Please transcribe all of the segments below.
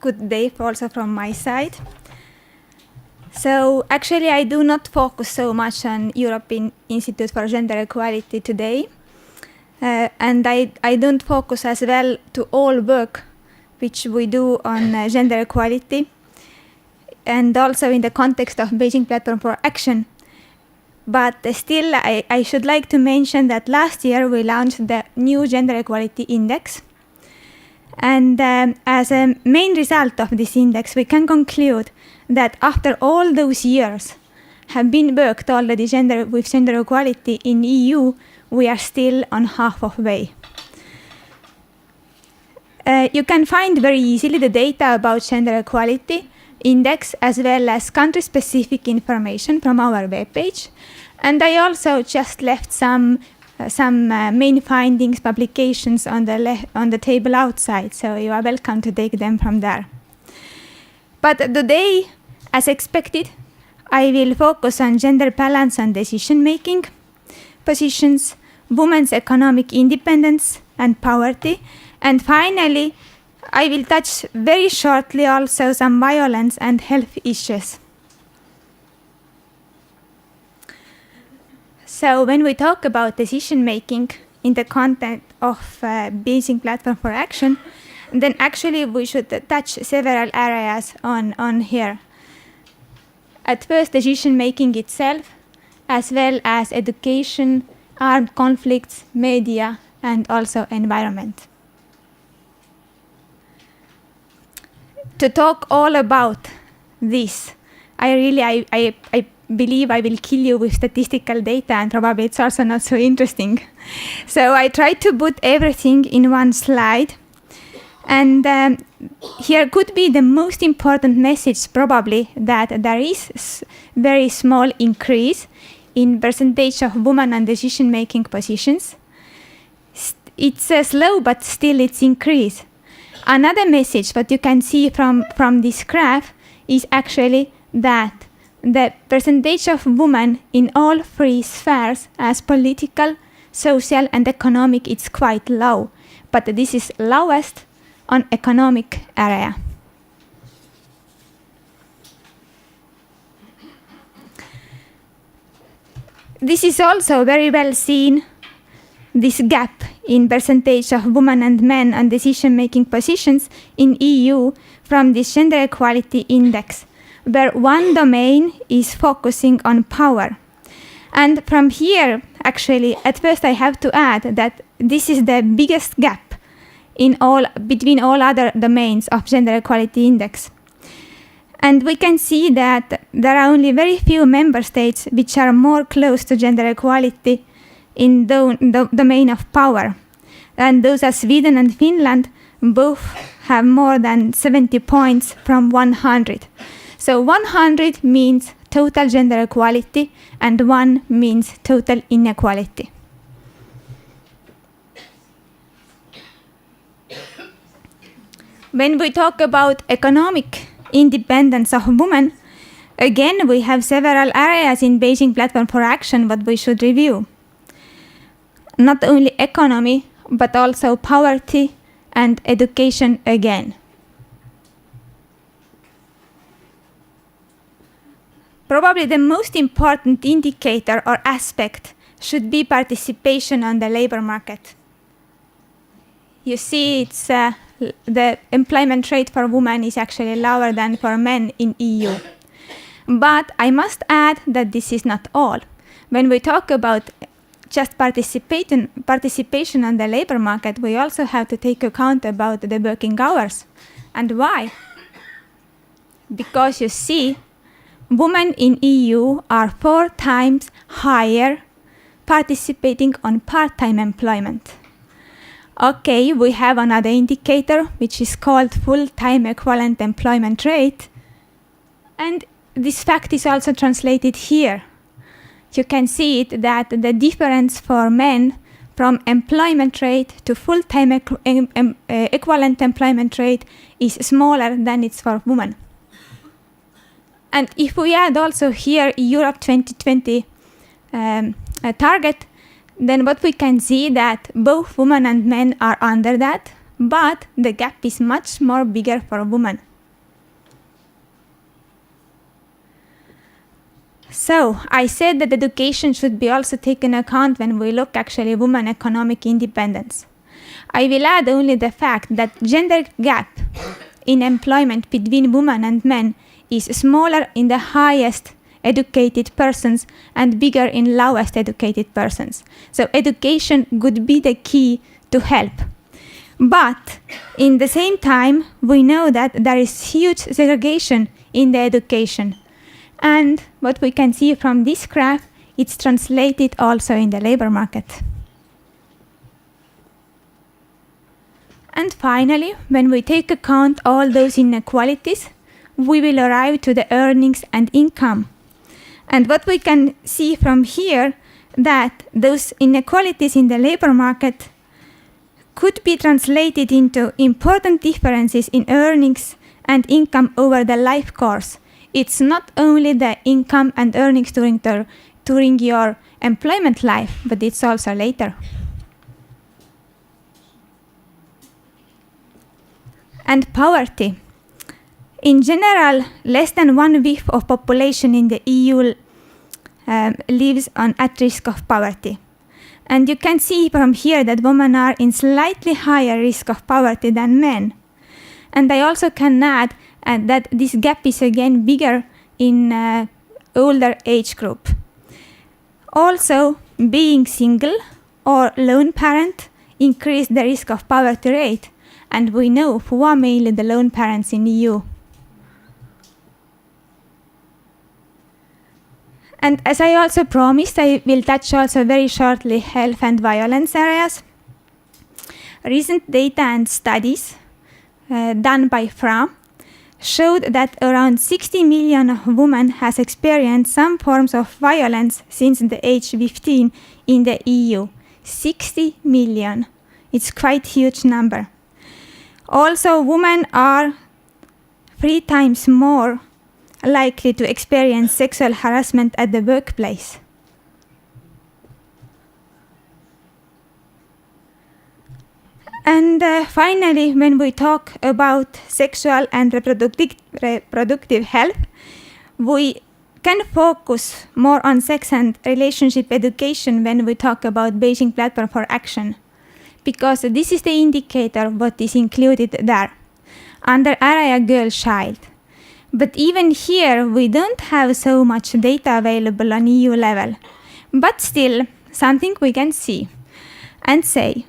good day also from my side. So actually, I do not focus so much on European Institute for Gender Equality today. And I don't focus as well to all work which we do on gender equality, and also in the context of Beijing Platform for Action. But still, I should like to mention that last year we launched the new Gender Equality Index. And as a main result of this index, we can conclude that after all those years have been worked already with gender equality in EU, we are still on half of way. You can find very easily the data about gender equality index as well as country-specific information from our webpage. And I also just left some main findings, publications on the table outside, so you are welcome to take them from there. But today, as expected, I will focus on gender balance and decision-making positions, women's economic independence and poverty, and finally, I will touch very shortly also some violence and health issues. So when we talk about decision-making in the context of Beijing Platform for Action, then actually we should touch several areas on here. At first, decision-making itself, as well as education, armed conflicts, media, and also environment. To talk all about this, I believe I will kill you with statistical data, and probably it's also not so interesting. So I tried to put everything in one slide. And here could be the most important message probably that there is very small increase in percentage of women on decision-making positions. It's slow, but still it's increase. Another message that you can see from this graph is actually that the percentage of women in all three spheres as political, social, and economic is quite low. But this is lowest on economic area. This is also very well seen, this gap in percentage of women and men on decision-making positions in EU from this gender equality index, where one domain is focusing on power. And from here, actually, at first I have to add that this is the biggest gap between all other domains of gender equality index. And we can see that there are only very few member states which are more close to gender equality in the domain of power. And those are Sweden and Finland, both have more than 70 points from 100. So 100 means total gender equality, and 1 means total inequality. When we talk about economic independence of women, again, we have several areas in Beijing Platform for Action that we should review. Not only economy, but also poverty and education again. Probably the most important indicator or aspect should be participation on the labor market. You see, it's the employment rate for women is actually lower than for men in EU. But I must add that this is not all. When we talk about just participation on the labor market, we also have to take account about the working hours. And why? Because you see, women in EU are 4 times higher participating on part-time employment. Okay, we have another indicator, which is called full-time equivalent employment rate. And this fact is also translated here. You can see it that the difference for men from employment rate to full-time equivalent employment rate is smaller than it's for women. And if we add also here Europe 2020 target, then what we can see that both women and men are under that, but the gap is much more bigger for women. So I said that education should be also taken account when we look actually women economic independence. I will add only the fact that gender gap in employment between women and men is smaller in the highest educated persons and bigger in lowest educated persons. So education could be the key to help. But in the same time, we know that there is huge segregation in the education. And what we can see from this graph, it's translated also in the labor market. And finally, when we take account all those inequalities, we will arrive to the earnings and income. And what we can see from here, that those inequalities in the labor market could be translated into important differences in earnings and income over the life course. It's not only the income and earnings during your employment life, but it's also later. And poverty. In general, less than 1/5 of population in the EU lives at risk of poverty. And you can see from here that women are in slightly higher risk of poverty than men. And I also can add that this gap is again bigger in older age group. Also, being single or lone parent increase the risk of poverty rate. And we know who are mainly the lone parents in EU. And as I also promised, I will touch also very shortly health and violence areas. Recent data and studies done by FRA showed that around 60 million women has experienced some forms of violence since the age 15 in the EU. 60 million. It's quite a huge number. Also, women are 3 times more likely to experience sexual harassment at the workplace. And finally, when we talk about sexual and reproductive health, we can focus more on sex and relationship education when we talk about Beijing Platform for Action, because this is the indicator of what is included there, under area girl-child. But even here, we don't have so much data available on EU level. But still, something we can see and say.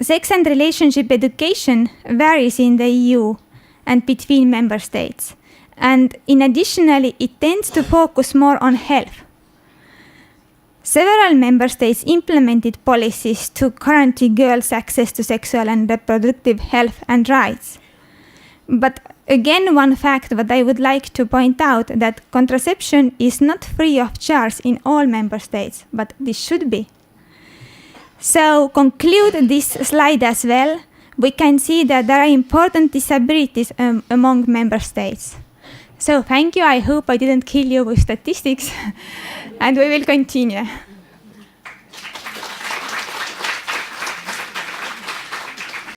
Sex and relationship education varies in the EU and between member states. And additionally, it tends to focus more on health. Several member states implemented policies to guarantee girls' access to sexual and reproductive health and rights. But again, one fact that I would like to point out, that contraception is not free of charge in all member states, but this should be. So, conclude this slide as well. We can see that there are important disabilities among member states. So, thank you. I hope I didn't kill you with statistics, and we will continue.